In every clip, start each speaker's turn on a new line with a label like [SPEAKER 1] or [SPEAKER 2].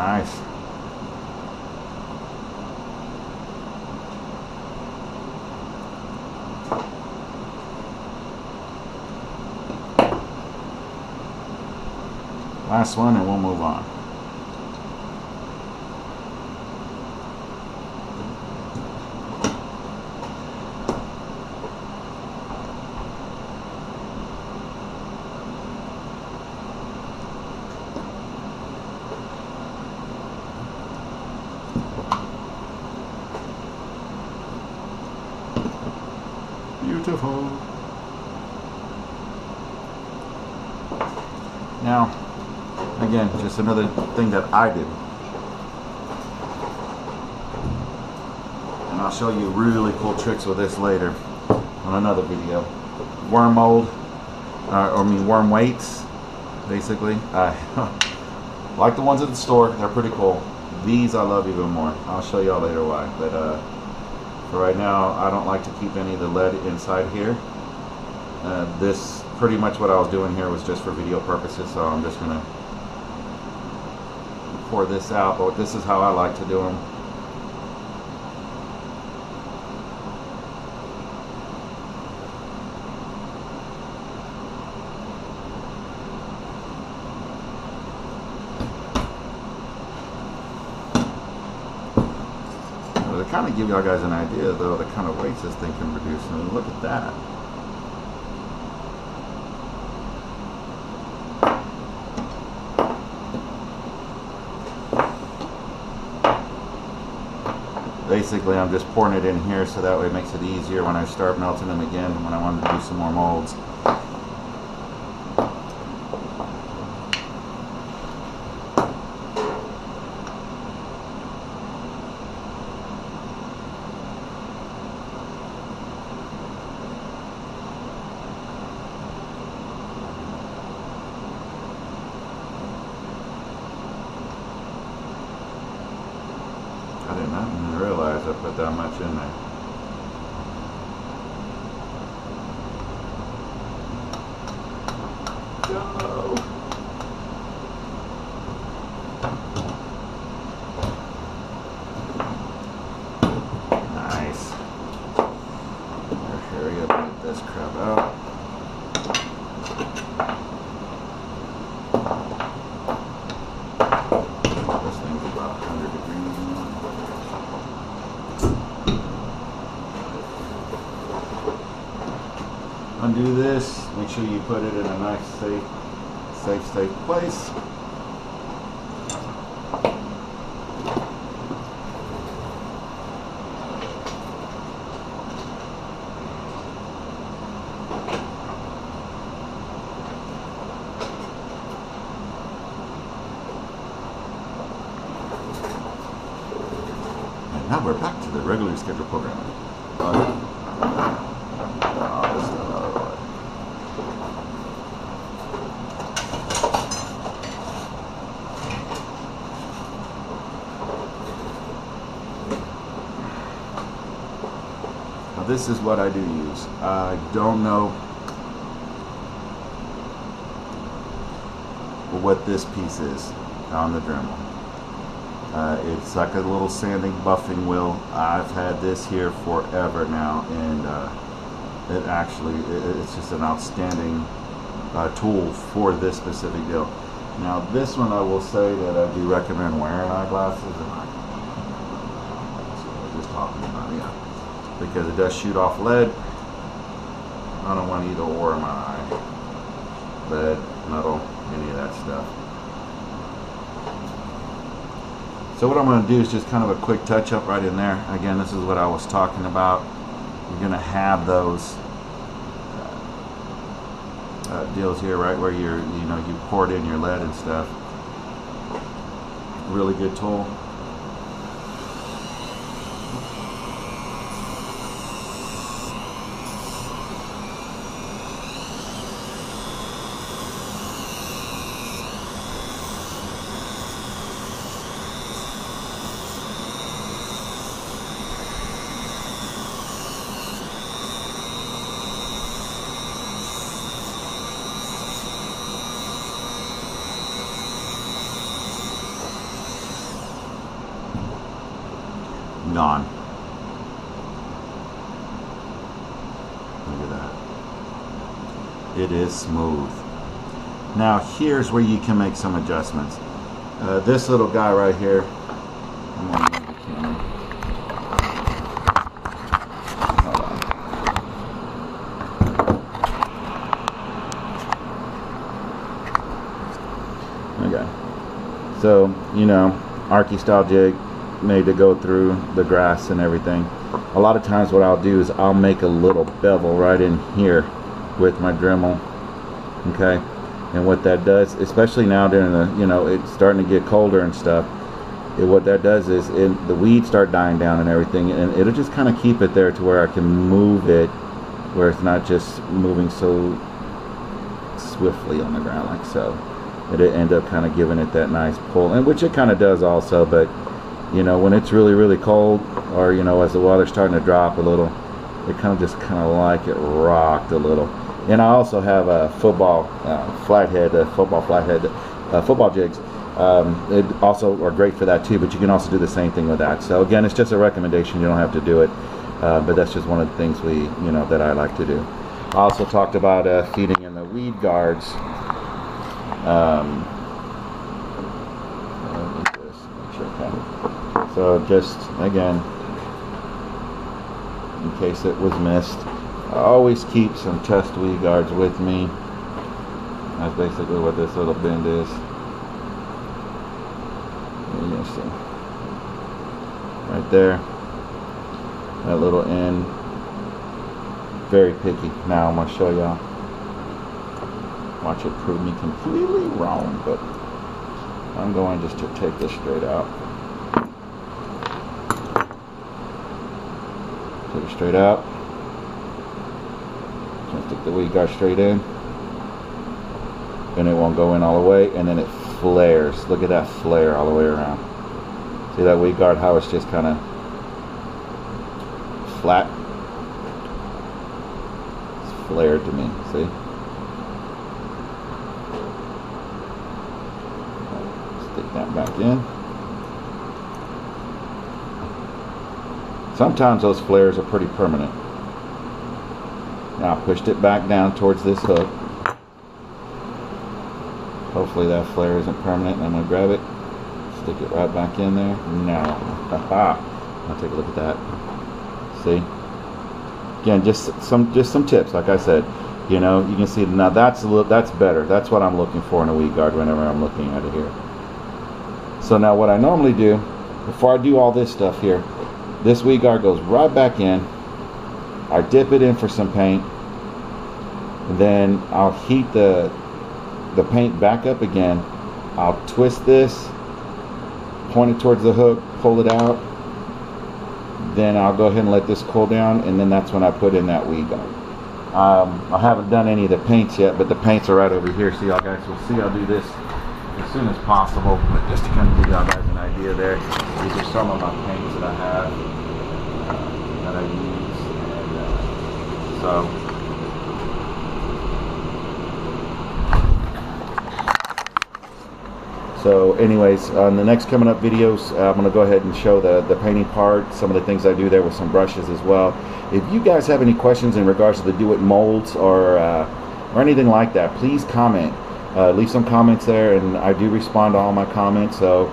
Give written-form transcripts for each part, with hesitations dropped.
[SPEAKER 1] Nice. Last one and we'll move on. Beautiful. Now, again, just another thing that I did. And I'll show you really cool tricks with this later on another video. Worm mold, worm weights, basically. Like the ones at the store, they're pretty cool. These I love even more. I'll show y'all later why. But for right now, I don't like to keep any of the lead inside here. This, pretty much what I was doing here was just for video purposes, so I'm just gonna pour this out, but this is how I like to do them. To kind of give y'all guys an idea, though, the kind of weights this thing can produce. I mean, look at that. Basically, I'm just pouring it in here so that way it makes it easier when I start melting them again when I want to do some more molds. I did not even realize I put that much in there. Go! Nice. Hurry up and get this crap out. This thing's about 100 degrees. Undo this, make sure you put it in a nice, safe place. And now we're back to the regularly scheduled program. This is what I do use. I don't know what this piece is on the Dremel. It's like a little sanding buffing wheel. I've had this here forever now, and it's just an outstanding tool for this specific deal. Now this one, I will say that I do recommend wearing eyeglasses, and that's what I was just talking about, yeah. Because it does shoot off lead. I don't want either or in my eye. Lead, metal, any of that stuff. So what I'm going to do is just kind of a quick touch up right in there. Again, this is what I was talking about. You're going to have those deals here, right where you poured in your lead and stuff. Really good tool. Gone. Look at that. It is smooth. Now here's where you can make some adjustments. This little guy right here, I'm gonna move the camera. Hold on. Okay. So, you know, Arky style jig made to go through the grass and everything. A lot of times what I'll do is I'll make a little bevel right in here with my Dremel. Okay. And what that does, especially now during the, you know, it's starting to get colder and stuff, what that does is the weeds start dying down and everything, and it'll just kind of keep it there to where I can move it where it's not just moving so swiftly on the ground like so. It'll end up kind of giving it that nice pull, and which it kind of does also. But you know, when it's really, really cold, or you know, as the weather's starting to drop a little, it kind of just like it rocked a little. And I also have a football flathead football jigs. It also are great for that too, but you can also do the same thing with that. So again, it's just a recommendation. You don't have to do it, but that's just one of the things that I like to do. I also talked about feeding in the weed guards. So just again, in case it was missed, I always keep some test weed guards with me. That's basically what this little bend is. You can see right there, that little end. Very picky. Now I'm gonna show y'all. Watch it prove me completely wrong, but I'm going just to take this straight out. Take it straight out. Just stick the weed guard straight in, and it won't go in all the way, and then it flares. Look at that flare all the way around. See that weed guard, how it's just kind of flat? It's flared to me, see? Stick that back in. Sometimes those flares are pretty permanent. Now I pushed it back down towards this hook. Hopefully that flare isn't permanent, and I'm going to grab it, stick it right back in there. Now, I'll take a look at that. See? Again, just some tips. Like I said, you know, you can see now that's better. That's what I'm looking for in a weed guard whenever I'm looking at it here. So now what I normally do, before I do all this stuff here, this weed guard goes right back in. I dip it in for some paint, and then I'll heat the paint back up again. I'll twist this, point it towards the hook, pull it out, then I'll go ahead and let this cool down, and then that's when I put in that weed guard. I haven't done any of the paints yet, but the paints are right over here, so y'all guys will see. I'll do this as soon as possible, but just to kind of give y'all guys an idea there. These are some of my paints that I have, that I use, and so So anyways, on the next coming up videos, I'm going to go ahead and show the painting part, some of the things I do there with some brushes as well. If you guys have any questions in regards to the Do It molds or anything like that, please comment. Leave some comments there, and I do respond to all my comments. So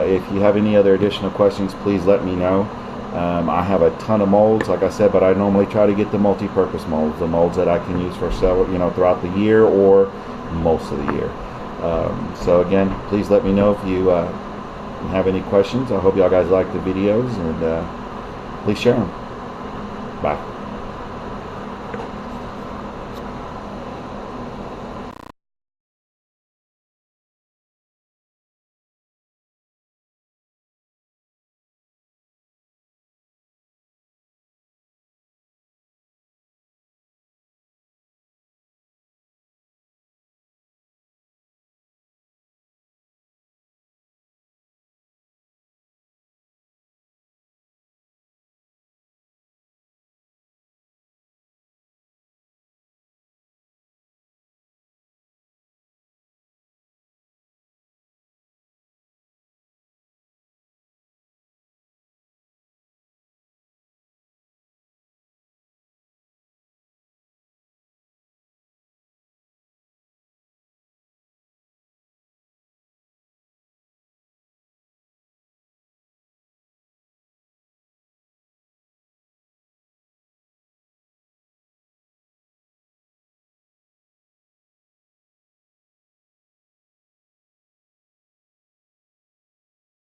[SPEAKER 1] if you have any other additional questions, please let me know. I have a ton of molds, like I said, but I normally try to get the multi-purpose molds, the molds that I can use for several, throughout the year or most of the year. So again, please let me know if you have any questions. I hope y'all guys like the videos, and please share them. Bye.